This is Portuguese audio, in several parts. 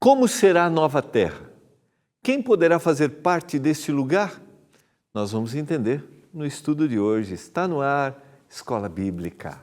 Como será a nova terra? Quem poderá fazer parte desse lugar? Nós vamos entender no estudo de hoje. Está no ar, Escola Bíblica.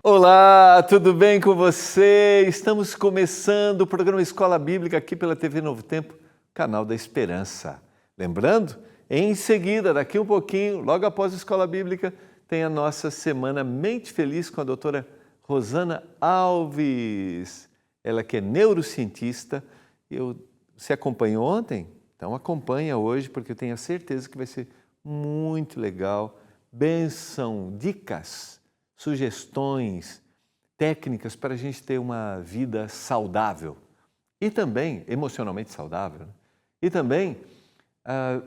Olá, tudo bem com você? Estamos começando o programa Escola Bíblica aqui pela TV Novo Tempo, canal da Esperança. Lembrando, em seguida, daqui um pouquinho, logo após a Escola Bíblica, tem a nossa Semana Mente Feliz com a doutora Rosana Alves. Ela que é neurocientista. Você acompanhou ontem? Então acompanha hoje, porque eu tenho a certeza que vai ser muito legal. Bênção, dicas, sugestões, técnicas para a gente ter uma vida saudável e também emocionalmente saudável, né? E também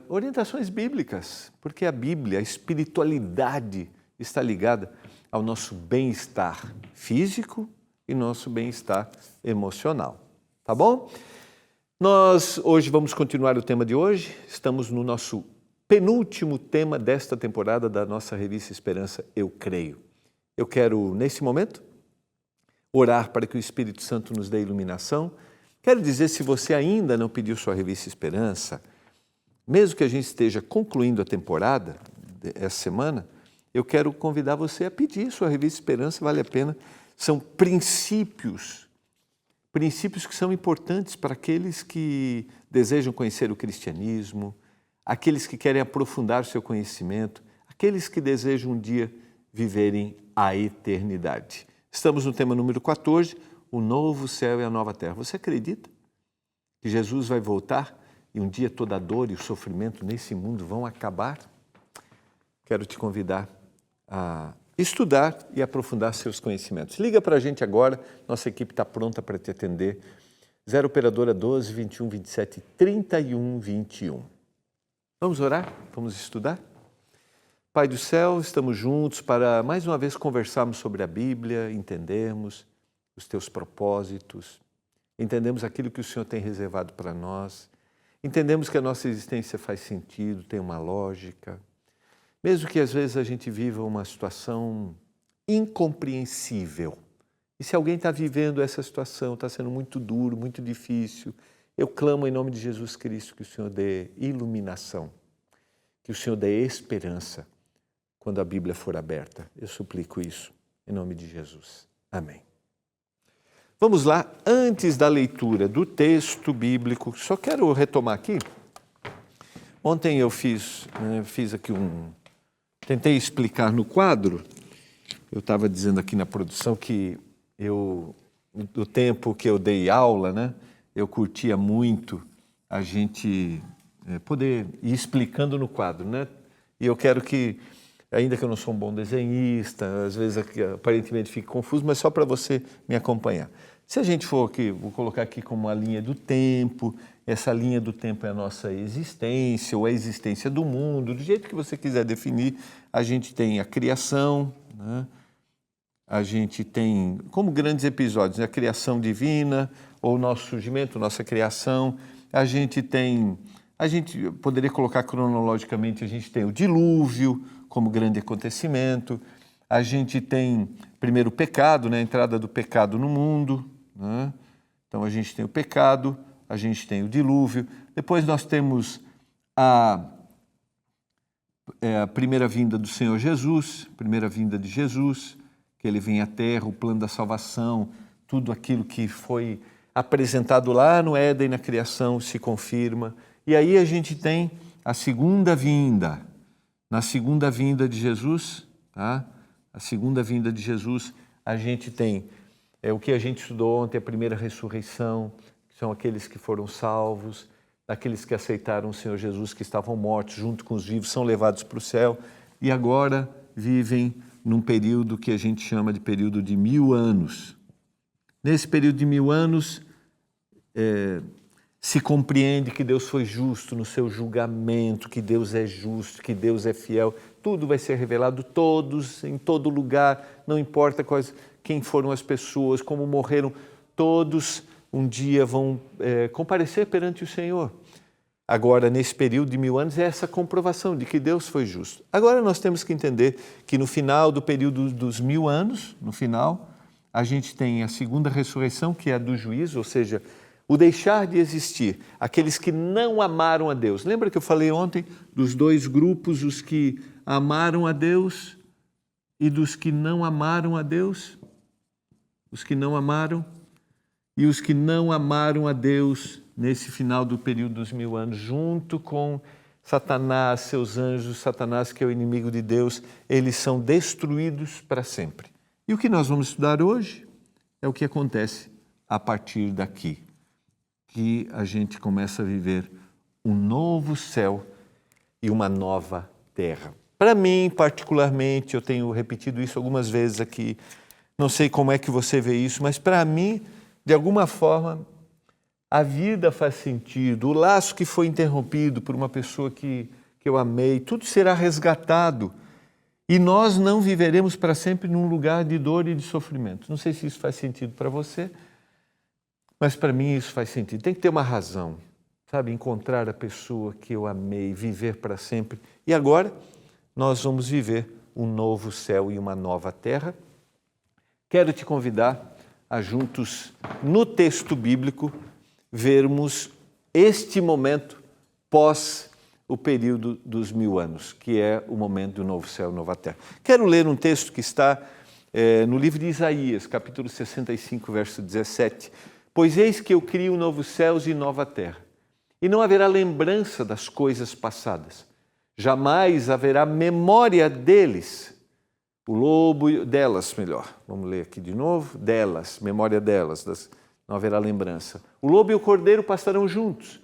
orientações bíblicas, porque a Bíblia, a espiritualidade está ligada ao nosso bem-estar físico e nosso bem-estar emocional, tá bom? Nós hoje vamos continuar o tema de hoje, estamos no nosso penúltimo tema desta temporada da nossa revista Esperança, Eu Creio. Eu quero, nesse momento, orar para que o Espírito Santo nos dê iluminação. Quero dizer, se você ainda não pediu sua revista Esperança, mesmo que a gente esteja concluindo a temporada, essa semana, eu quero convidar você a pedir sua revista Esperança, vale a pena. São princípios que são importantes para aqueles que desejam conhecer o cristianismo, aqueles que querem aprofundar o seu conhecimento, aqueles que desejam um dia viverem a eternidade. Estamos no tema número 14, o novo céu e a nova terra. Você acredita que Jesus vai voltar e um dia toda a dor e o sofrimento nesse mundo vão acabar? Quero te convidar a estudar e aprofundar seus conhecimentos. Liga para a gente agora, nossa equipe está pronta para te atender. 0 operadora 12 21 27 31 21. Vamos orar? Vamos estudar? Pai do céu, estamos juntos para mais uma vez conversarmos sobre a Bíblia, entendermos os teus propósitos, entendemos aquilo que o Senhor tem reservado para nós, entendemos que a nossa existência faz sentido, tem uma lógica, mesmo que às vezes a gente viva uma situação incompreensível. E se alguém está vivendo essa situação, está sendo muito duro, muito difícil, eu clamo em nome de Jesus Cristo que o Senhor dê iluminação, que o Senhor dê esperança, quando a Bíblia for aberta. Eu suplico isso, em nome de Jesus. Amém. Vamos lá, antes da leitura do texto bíblico, só quero retomar aqui. Ontem eu fiz aqui tentei explicar no quadro, eu estava dizendo aqui na produção que do tempo que eu dei aula, né, eu curtia muito a gente poder ir explicando no quadro, né? E eu quero que, ainda que eu não sou um bom desenhista, às vezes aparentemente fique confuso, mas só para você me acompanhar. Se a gente for aqui, vou colocar aqui como uma linha do tempo, essa linha do tempo é a nossa existência, ou a existência do mundo, do jeito que você quiser definir. A gente tem a criação, né? A gente tem como grandes episódios, né? A criação divina, ou o nosso surgimento, nossa criação. A gente poderia colocar cronologicamente, a gente tem o dilúvio como grande acontecimento, a gente tem primeiro o pecado, né? A entrada do pecado no mundo, né? Então a gente tem o pecado, a gente tem o dilúvio, depois nós temos a primeira vinda do Senhor Jesus, primeira vinda de Jesus, que ele vem à terra, o plano da salvação, tudo aquilo que foi apresentado lá no Éden, na criação, se confirma. E aí a gente tem a segunda vinda. Na segunda vinda de Jesus, tá? A segunda vinda de Jesus, a gente tem o que a gente estudou ontem, a primeira ressurreição, que são aqueles que foram salvos, daqueles que aceitaram o Senhor Jesus, que estavam mortos junto com os vivos, são levados para o céu e agora vivem num período que a gente chama de período de 1000 anos. Nesse período de 1000 anos, se compreende que Deus foi justo no seu julgamento, que Deus é justo, que Deus é fiel, tudo vai ser revelado, todos, em todo lugar, não importa quem foram as pessoas, como morreram, todos um dia vão comparecer perante o Senhor. Agora, nesse período de 1000 anos, é essa comprovação de que Deus foi justo. Agora nós temos que entender que no final do período dos 1000 anos, no final, a gente tem a segunda ressurreição, que é a do juízo, ou seja, o deixar de existir, aqueles que não amaram a Deus. Lembra que eu falei ontem dos dois grupos, os que amaram a Deus e dos que não amaram a Deus? Os que não amaram e os que não amaram a Deus nesse final do período dos 1000 anos, junto com Satanás, seus anjos, Satanás que é o inimigo de Deus, eles são destruídos para sempre. E o que nós vamos estudar hoje é o que acontece a partir daqui, que a gente começa a viver um novo céu e uma nova terra. Para mim, particularmente, eu tenho repetido isso algumas vezes aqui, não sei como é que você vê isso, mas para mim, de alguma forma, a vida faz sentido, o laço que foi interrompido por uma pessoa que eu amei, tudo será resgatado e nós não viveremos para sempre num lugar de dor e de sofrimento. Não sei se isso faz sentido para você, mas para mim isso faz sentido. Tem que ter uma razão, sabe? Encontrar a pessoa que eu amei, viver para sempre. E agora nós vamos viver um novo céu e uma nova terra. Quero te convidar a juntos, no texto bíblico, vermos este momento pós o período dos 1000 anos, que é o momento do novo céu e nova terra. Quero ler um texto que está no livro de Isaías, capítulo 65, verso 17. Pois eis que eu crio novos céus e nova terra, e não haverá lembrança das coisas passadas. Jamais haverá memória deles. O lobo delas, melhor. Vamos ler aqui de novo. Delas, memória delas, não haverá lembrança. O lobo e o cordeiro pastarão juntos.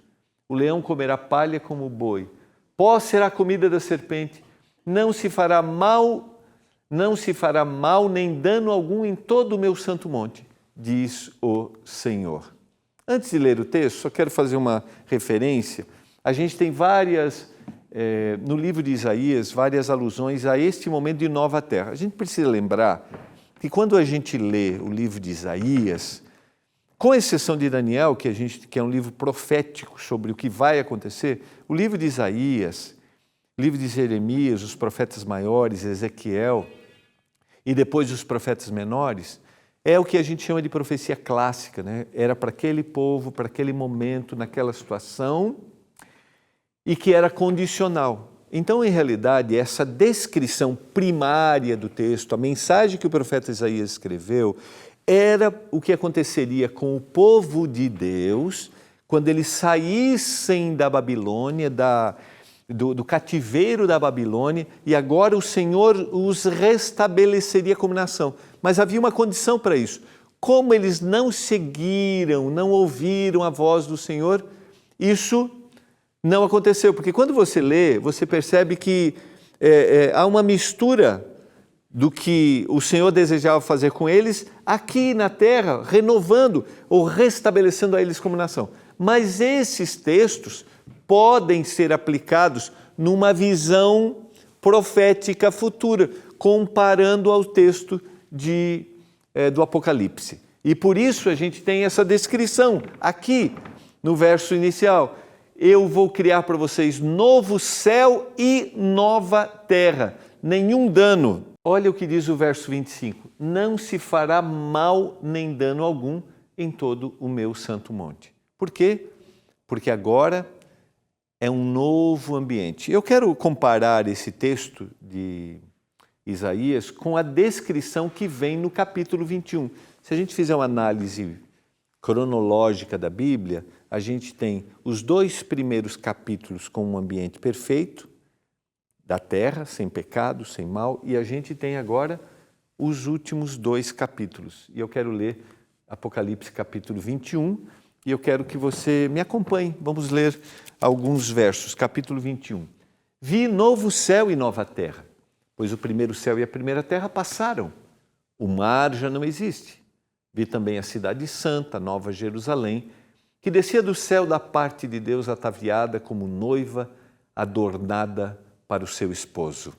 O leão comerá palha como o boi. Pó será a comida da serpente. Não se fará mal nem dano algum em todo o meu santo monte, diz o Senhor. Antes de ler o texto, só quero fazer uma referência. A gente tem no livro de Isaías, várias alusões a este momento de nova terra. A gente precisa lembrar que quando a gente lê o livro de Isaías, com exceção de Daniel, que é um livro profético sobre o que vai acontecer, o livro de Isaías, o livro de Jeremias, os profetas maiores, Ezequiel, e depois os profetas menores, é o que a gente chama de profecia clássica, né? Era para aquele povo, para aquele momento, naquela situação, e que era condicional. Então, em realidade, essa descrição primária do texto, a mensagem que o profeta Isaías escreveu, era o que aconteceria com o povo de Deus quando eles saíssem da Babilônia, do cativeiro da Babilônia, e agora o Senhor os restabeleceria como nação. Mas havia uma condição para isso. Como eles não seguiram, não ouviram a voz do Senhor, isso não aconteceu. Porque quando você lê, você percebe que há uma mistura do que o Senhor desejava fazer com eles aqui na terra, renovando ou restabelecendo a eles como nação. Mas esses textos podem ser aplicados numa visão profética futura, comparando ao texto do Apocalipse. E por isso a gente tem essa descrição aqui no verso inicial. Eu vou criar para vocês novo céu e nova terra, nenhum dano. Olha o que diz o verso 25. Não se fará mal nem dano algum em todo o meu santo monte. Por quê? Porque agora é um novo ambiente. Eu quero comparar esse texto de Isaías com a descrição que vem no capítulo 21. Se a gente fizer uma análise cronológica da Bíblia, a gente tem os 2 primeiros capítulos com um ambiente perfeito, da terra, sem pecado, sem mal, e a gente tem agora os últimos 2 capítulos. E eu quero ler Apocalipse capítulo 21, e eu quero que você me acompanhe. Vamos ler alguns versos. Capítulo 21. Vi novo céu e nova terra, pois o primeiro céu e a primeira terra passaram. O mar já não existe. Vi também a cidade santa, Nova Jerusalém, que descia do céu da parte de Deus ataviada como noiva adornada para o seu esposo.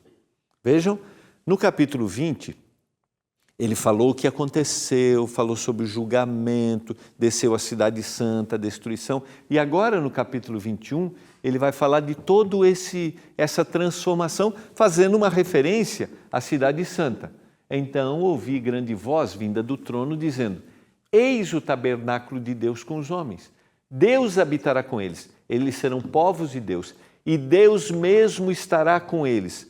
Vejam, no capítulo 20, ele falou o que aconteceu, falou sobre o julgamento, desceu a cidade santa, a destruição. E agora, no capítulo 21, ele vai falar de toda essa transformação, fazendo uma referência à cidade santa. Então ouvi grande voz vinda do trono dizendo: eis o tabernáculo de Deus com os homens. Deus habitará com eles, eles serão povos de Deus, e Deus mesmo estará com eles.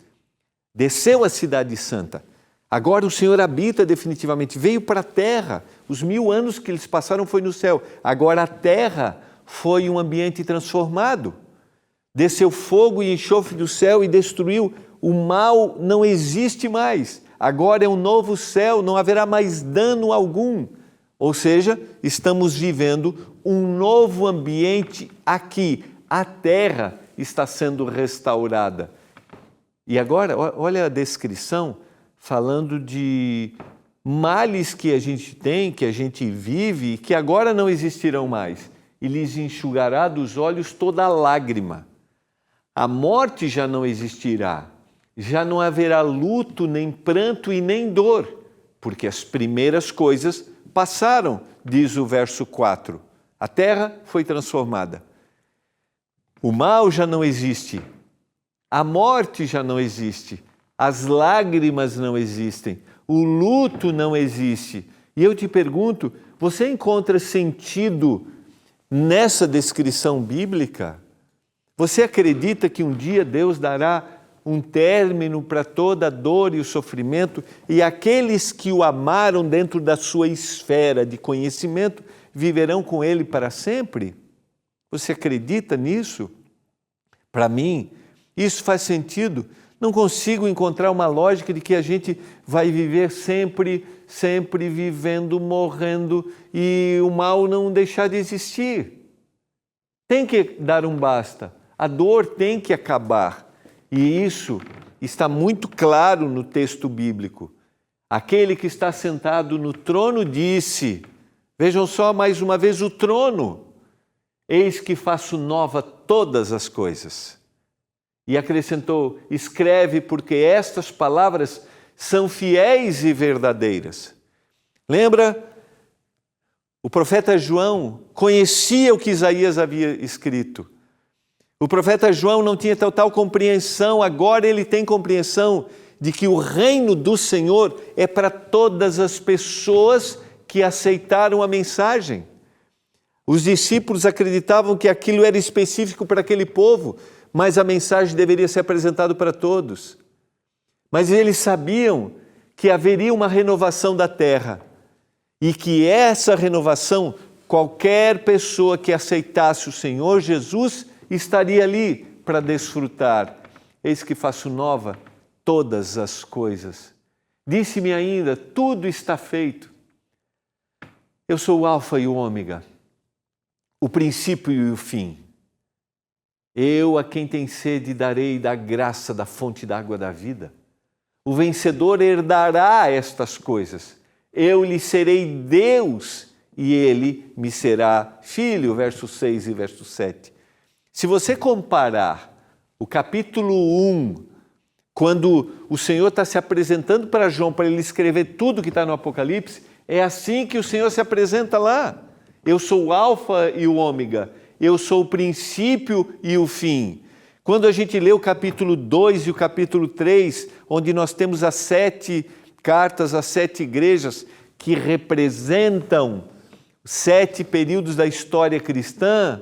Desceu a cidade santa. Agora o Senhor habita definitivamente, veio para a terra. Os 1000 anos que eles passaram foi no céu. Agora a terra foi um ambiente transformado. Desceu fogo e enxofre do céu e destruiu. O mal não existe mais. Agora é um novo céu, não haverá mais dano algum. Ou seja, estamos vivendo um novo ambiente aqui. A terra está sendo restaurada. E agora, olha a descrição, falando de males que a gente tem, que a gente vive, que agora não existirão mais. E lhes enxugará dos olhos toda lágrima. A morte já não existirá. Já não haverá luto, nem pranto e nem dor, porque as primeiras coisas passaram, diz o verso 4. A terra foi transformada. O mal já não existe. A morte já não existe. As lágrimas não existem. O luto não existe. E eu te pergunto, você encontra sentido nessa descrição bíblica? Você acredita que um dia Deus dará um término para toda a dor e o sofrimento e aqueles que o amaram dentro da sua esfera de conhecimento viverão com Ele para sempre? Você acredita nisso? Para mim, isso faz sentido. Não consigo encontrar uma lógica de que a gente vai viver sempre vivendo, morrendo e o mal não deixar de existir. Tem que dar um basta. A dor tem que acabar. E isso está muito claro no texto bíblico. Aquele que está sentado no trono disse, vejam só mais uma vez o trono, eis que faço nova todas as coisas. E acrescentou, escreve porque estas palavras são fiéis e verdadeiras. Lembra? O profeta João conhecia o que Isaías havia escrito. O profeta João não tinha total compreensão, agora ele tem compreensão de que o reino do Senhor é para todas as pessoas que aceitaram a mensagem. Os discípulos acreditavam que aquilo era específico para aquele povo, mas a mensagem deveria ser apresentada para todos. Mas eles sabiam que haveria uma renovação da terra e que essa renovação, qualquer pessoa que aceitasse o Senhor Jesus estaria ali para desfrutar. Eis que faço nova todas as coisas. Disse-me ainda, tudo está feito. Eu sou o Alfa e o Ômega, o princípio e o fim. Eu, a quem tem sede, darei da graça da fonte da água da vida. O vencedor herdará estas coisas. Eu lhe serei Deus e ele me será filho. Verso 6 e verso 7. Se você comparar o capítulo 1, quando o Senhor está se apresentando para João, para ele escrever tudo que está no Apocalipse, é assim que o Senhor se apresenta lá. Eu sou o Alfa e o Ômega, eu sou o princípio e o fim. Quando a gente lê o capítulo 2 e o capítulo 3, onde nós temos as 7 cartas, as 7 igrejas que representam 7 períodos da história cristã,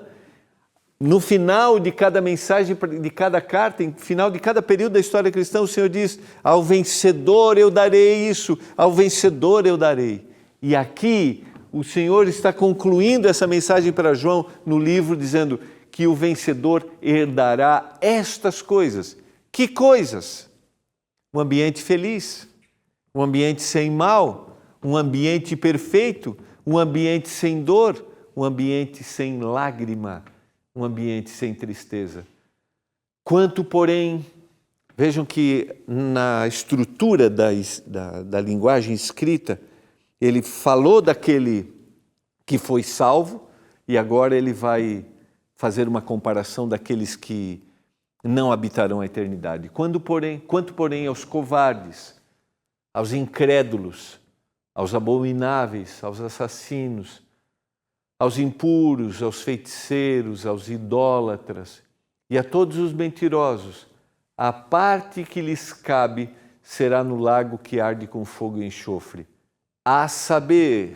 no final de cada mensagem, de cada carta, no final de cada período da história cristã, o Senhor diz, ao vencedor eu darei isso, ao vencedor eu darei. E aqui o Senhor está concluindo essa mensagem para João no livro, dizendo que o vencedor herdará estas coisas. Que coisas? Um ambiente feliz, um ambiente sem mal, um ambiente perfeito, um ambiente sem dor, um ambiente sem lágrima, um ambiente sem tristeza. Quanto, porém, vejam que na estrutura da linguagem escrita, ele falou daquele que foi salvo E agora ele vai fazer uma comparação daqueles que não habitarão a eternidade. Quanto, porém, aos covardes, aos incrédulos, aos abomináveis, aos assassinos, aos impuros, aos feiticeiros, aos idólatras e a todos os mentirosos, a parte que lhes cabe será no lago que arde com fogo e enxofre, a saber,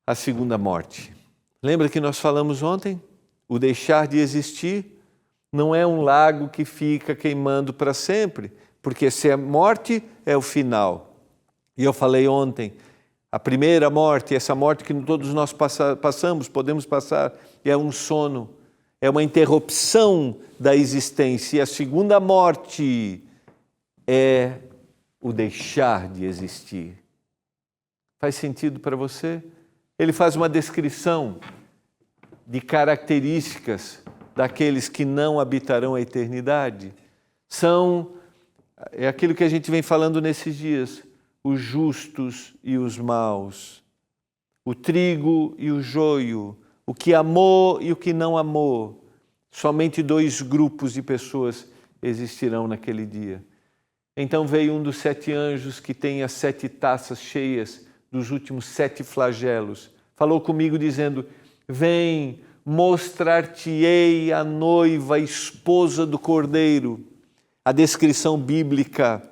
a segunda morte. Lembra que nós falamos ontem? O deixar de existir não é um lago que fica queimando para sempre, porque se a morte é o final. E eu falei ontem, a primeira morte, essa morte que todos nós passamos, podemos passar, é um sono, é uma interrupção da existência. E a segunda morte é o deixar de existir. Faz sentido para você? Ele faz uma descrição de características daqueles que não habitarão a eternidade. É aquilo que a gente vem falando nesses dias, os justos e os maus, o trigo e o joio, o que amou e o que não amou. Somente 2 grupos de pessoas existirão naquele dia. Então veio um dos 7 anjos que tem as 7 taças cheias dos últimos 7 flagelos. Falou comigo dizendo, vem, mostrar-te-ei a noiva, a esposa do Cordeiro. A descrição bíblica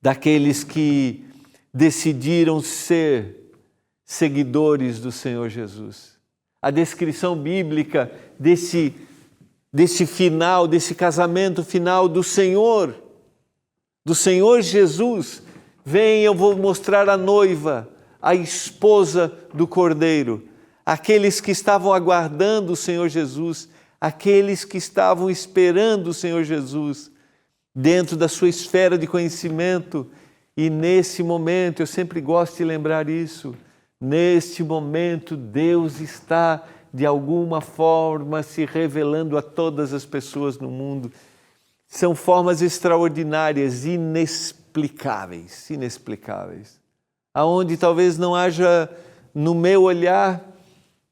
daqueles que decidiram ser seguidores do Senhor Jesus. A descrição bíblica desse final, desse casamento final do Senhor Jesus. Vem, eu vou mostrar a noiva, a esposa do Cordeiro. Aqueles que estavam aguardando o Senhor Jesus, aqueles que estavam esperando o Senhor Jesus, dentro da sua esfera de conhecimento. E nesse momento, eu sempre gosto de lembrar isso, neste momento Deus está de alguma forma se revelando a todas as pessoas no mundo. São formas extraordinárias, inexplicáveis, aonde talvez não haja, no meu olhar,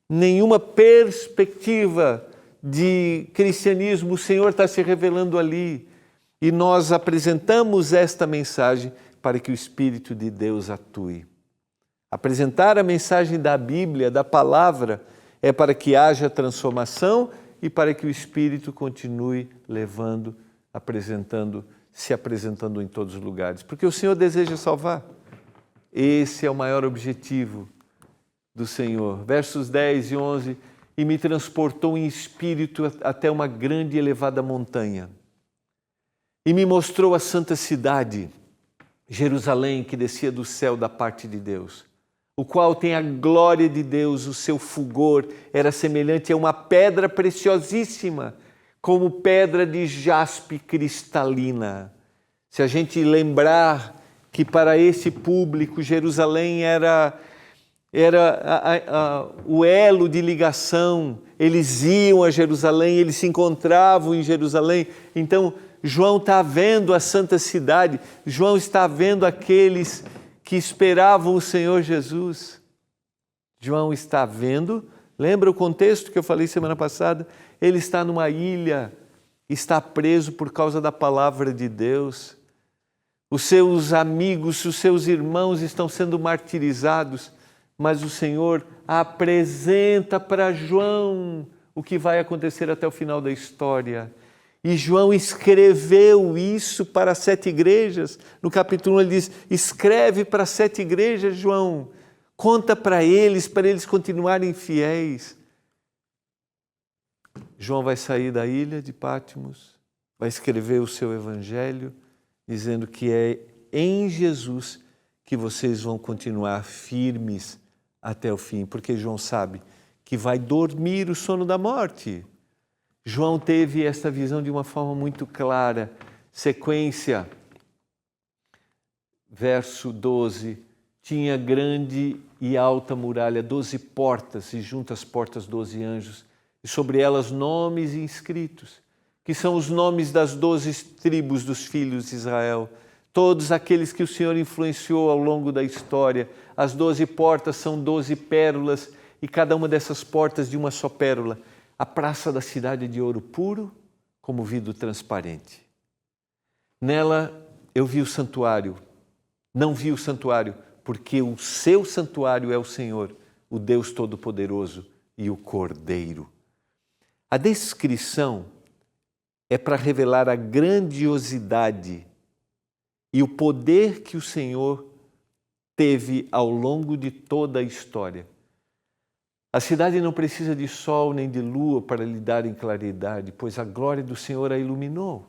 nenhuma perspectiva de cristianismo. O Senhor está se revelando ali e nós apresentamos esta mensagem para que o Espírito de Deus atue. Apresentar a mensagem da Bíblia, da palavra, é para que haja transformação e para que o Espírito continue levando, se apresentando em todos os lugares. Porque o Senhor deseja salvar. Esse é o maior objetivo do Senhor. Versos 10 e 11, e me transportou em espírito até uma grande e elevada montanha. E me mostrou a santa cidade, Jerusalém, que descia do céu da parte de Deus, o qual tem a glória de Deus, o seu fulgor era semelhante a uma pedra preciosíssima, como pedra de jaspe cristalina. Se a gente lembrar que para esse público Jerusalém era o elo de ligação, eles iam a Jerusalém, eles se encontravam em Jerusalém. Então João está vendo a santa cidade, João está vendo aqueles que esperavam o Senhor Jesus. João está vendo, lembra o contexto que eu falei semana passada? Ele está numa ilha, está preso por causa da palavra de Deus. Os seus amigos, os seus irmãos estão sendo martirizados, mas o Senhor apresenta para João o que vai acontecer até o final da história. E João escreveu isso para 7 igrejas. No capítulo 1 ele diz, escreve para 7 igrejas, João. Conta para eles continuarem fiéis. João vai sair da ilha de Patmos, vai escrever o seu evangelho, dizendo que é em Jesus que vocês vão continuar firmes até o fim, porque João sabe que vai dormir o sono da morte. João teve esta visão de uma forma muito clara. Sequência, verso 12, tinha grande e alta muralha, 12 portas, e junto às portas 12 anjos, e sobre elas nomes inscritos, que são os nomes das 12 tribos dos filhos de Israel, todos aqueles que o Senhor influenciou ao longo da história. As 12 portas são 12 pérolas, e cada uma dessas portas de uma só pérola. A praça da cidade de ouro puro, como vidro transparente. Nela eu vi o santuário. Não vi o santuário, porque o seu santuário é o Senhor, o Deus Todo-Poderoso e o Cordeiro. A descrição é para revelar a grandiosidade e o poder que o Senhor teve ao longo de toda a história. A cidade não precisa de sol nem de lua para lhe darem claridade, pois a glória do Senhor a iluminou.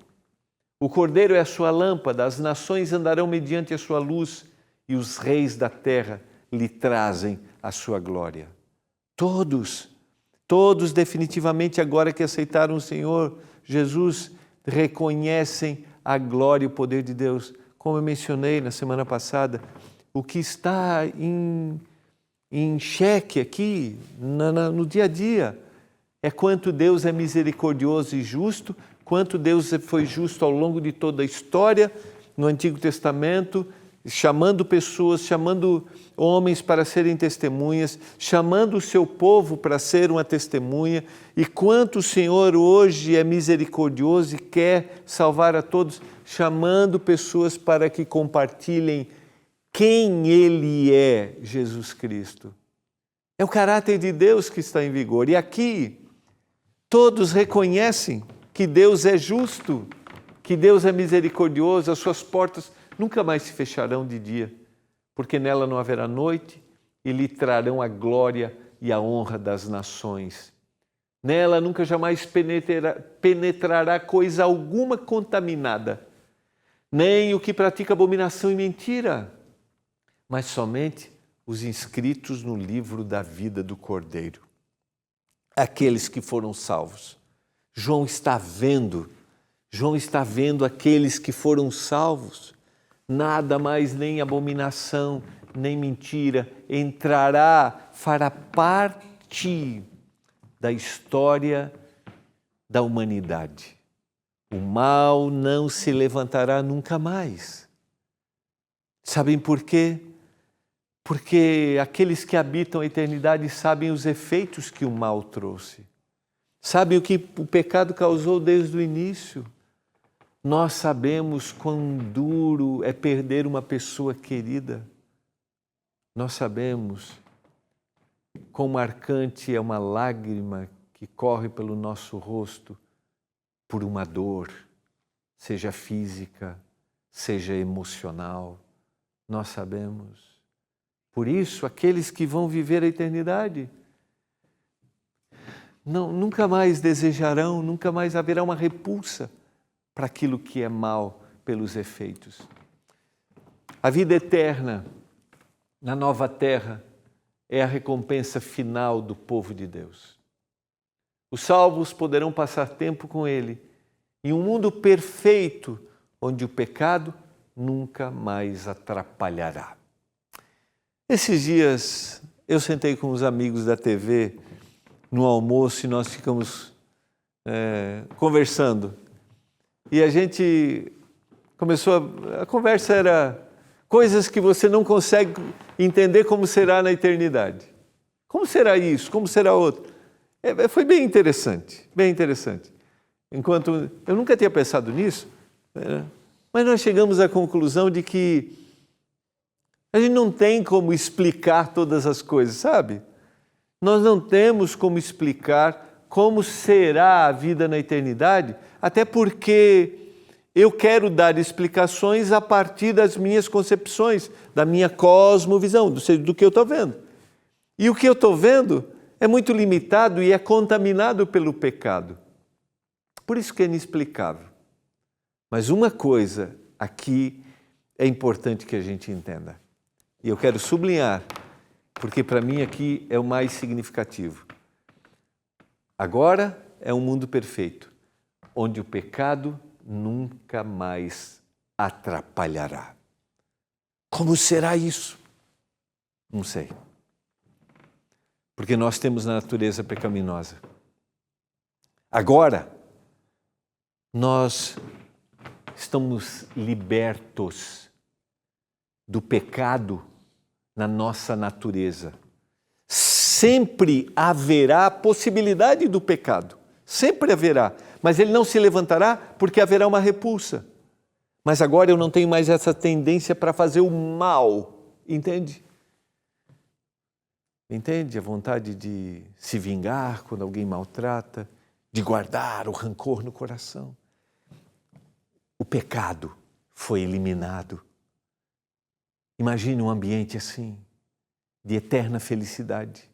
O Cordeiro é a sua lâmpada, as nações andarão mediante a sua luz e os reis da terra lhe trazem a sua glória. Todos definitivamente agora que aceitaram o Senhor Jesus, reconhecem a glória e o poder de Deus. Como eu mencionei na semana passada, o que está em xeque aqui, no dia a dia, é quanto Deus é misericordioso e justo, quanto Deus foi justo ao longo de toda a história, no Antigo Testamento, chamando pessoas, chamando homens para serem testemunhas, chamando o seu povo para ser uma testemunha, e quanto o Senhor hoje é misericordioso e quer salvar a todos, chamando pessoas para que compartilhem quem Ele é, Jesus Cristo. É o caráter de Deus que está em vigor. E aqui, todos reconhecem que Deus é justo, que Deus é misericordioso, as suas portas nunca mais se fecharão de dia, porque nela não haverá noite e lhe trarão a glória e a honra das nações. Nela nunca jamais penetrará coisa alguma contaminada, nem o que pratica abominação e mentira, mas somente os inscritos no livro da vida do Cordeiro, aqueles que foram salvos. João está vendo aqueles que foram salvos. Nada mais, nem abominação, nem mentira fará parte da história da humanidade. O mal não se levantará nunca mais. Sabem por quê? Porque aqueles que habitam a eternidade sabem os efeitos que o mal trouxe. Sabem o que o pecado causou desde o início. Nós sabemos quão duro é perder uma pessoa querida. Nós sabemos quão marcante é uma lágrima que corre pelo nosso rosto por uma dor, seja física, seja emocional. Nós sabemos. Por isso, aqueles que vão viver a eternidade nunca mais desejarão, nunca mais haverá uma repulsa para aquilo que é mal pelos efeitos. A vida eterna na nova terra é a recompensa final do povo de Deus. Os salvos poderão passar tempo com Ele em um mundo perfeito onde o pecado nunca mais atrapalhará. Esses dias eu sentei com os amigos da TV no almoço e nós ficamos conversando. E a gente começou, a conversa era coisas que você não consegue entender como será na eternidade. Como será isso? Como será outro? Foi bem interessante, bem interessante. Enquanto eu nunca tinha pensado nisso, mas nós chegamos à conclusão de que a gente não tem como explicar todas as coisas, sabe? Nós não temos como explicar como será a vida na eternidade, até porque eu quero dar explicações a partir das minhas concepções, da minha cosmovisão, do que eu estou vendo. E o que eu estou vendo é muito limitado e é contaminado pelo pecado. Por isso que é inexplicável. Mas uma coisa aqui é importante que a gente entenda. E eu quero sublinhar, porque para mim aqui é o mais significativo. Agora é um mundo perfeito, onde o pecado nunca mais atrapalhará. Como será isso? Não sei. Porque nós temos a natureza pecaminosa. Agora, nós estamos libertos do pecado na nossa natureza, sempre haverá a possibilidade do pecado. Sempre haverá. Mas ele não se levantará porque haverá uma repulsa. Mas agora eu não tenho mais essa tendência para fazer o mal. Entende? Entende? A vontade de se vingar quando alguém maltrata, de guardar o rancor no coração. O pecado foi eliminado. Imagine um ambiente assim, de eterna felicidade.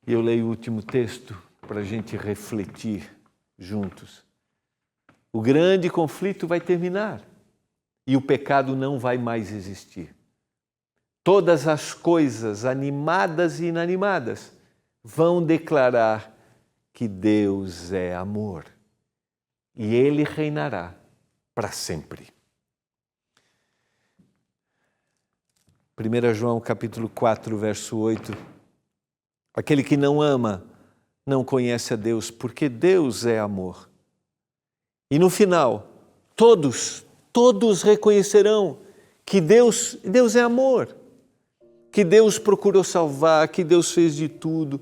E eu leio o último texto para a gente refletir juntos. O grande conflito vai terminar e o pecado não vai mais existir. Todas as coisas, animadas e inanimadas, vão declarar que Deus é amor e Ele reinará para sempre. 1 João capítulo 4, verso 8. Aquele que não ama não conhece a Deus, porque Deus é amor. E no final, todos reconhecerão que Deus é amor, que Deus procurou salvar, que Deus fez de tudo.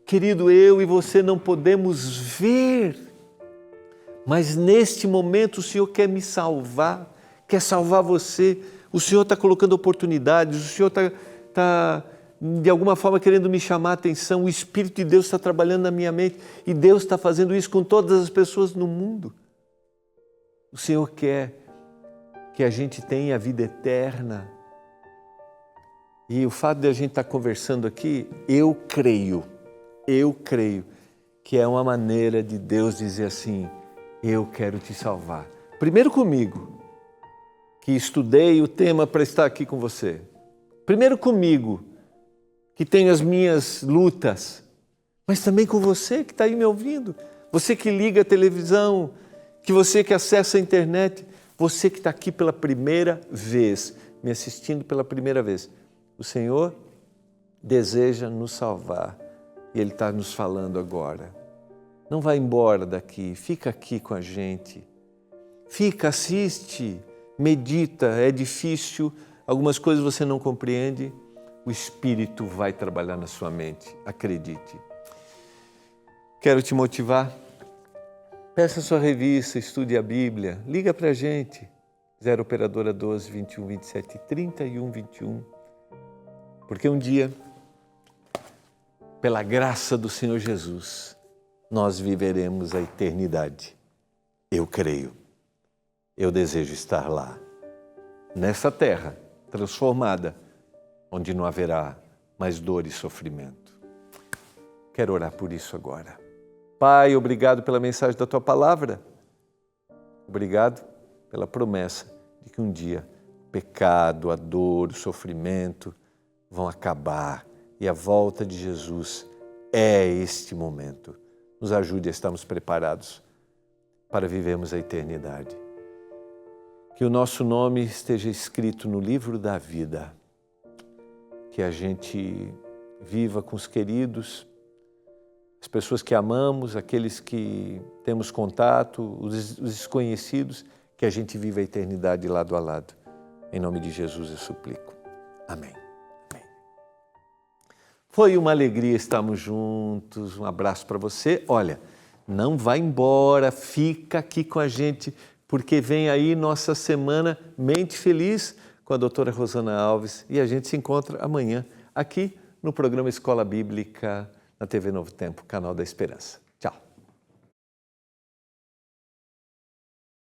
Querido, eu e você não podemos ver, mas neste momento o Senhor quer me salvar, quer salvar você. O Senhor está colocando oportunidades, o Senhor está de alguma forma querendo me chamar a atenção. O Espírito de Deus está trabalhando na minha mente e Deus está fazendo isso com todas as pessoas no mundo. O Senhor quer que a gente tenha a vida eterna. E o fato de a gente estar conversando aqui, eu creio que é uma maneira de Deus dizer assim, eu quero te salvar. Primeiro comigo, que estudei o tema para estar aqui com você. Primeiro comigo, que tenho as minhas lutas, mas também com você que está aí me ouvindo, você que liga a televisão, que você que acessa a internet, você que está aqui pela primeira vez, me assistindo pela primeira vez. O Senhor deseja nos salvar e Ele está nos falando agora. Não vai embora daqui, fica aqui com a gente. Fica, assiste, medita, é difícil, algumas coisas você não compreende, o Espírito vai trabalhar na sua mente, acredite. Quero te motivar, peça a sua revista, estude a Bíblia, liga para a gente, 0 operadora 12 21 27 31 21, porque um dia, pela graça do Senhor Jesus, nós viveremos a eternidade. Eu creio. Eu desejo estar lá, nessa terra transformada, onde não haverá mais dor e sofrimento. Quero orar por isso agora. Pai, obrigado pela mensagem da Tua palavra. Obrigado pela promessa de que um dia o pecado, a dor, o sofrimento vão acabar e a volta de Jesus é este momento. Nos ajude a estarmos preparados para vivermos a eternidade. Que o nosso nome esteja escrito no livro da vida, que a gente viva com os queridos, as pessoas que amamos, aqueles que temos contato, os desconhecidos, que a gente viva a eternidade lado a lado. Em nome de Jesus eu suplico. Amém. Amém. Foi uma alegria estarmos juntos, um abraço para você. Olha, não vá embora, fica aqui com a gente, porque vem aí nossa semana Mente Feliz com a doutora Rosana Alves e a gente se encontra amanhã aqui no programa Escola Bíblica na TV Novo Tempo, canal da Esperança.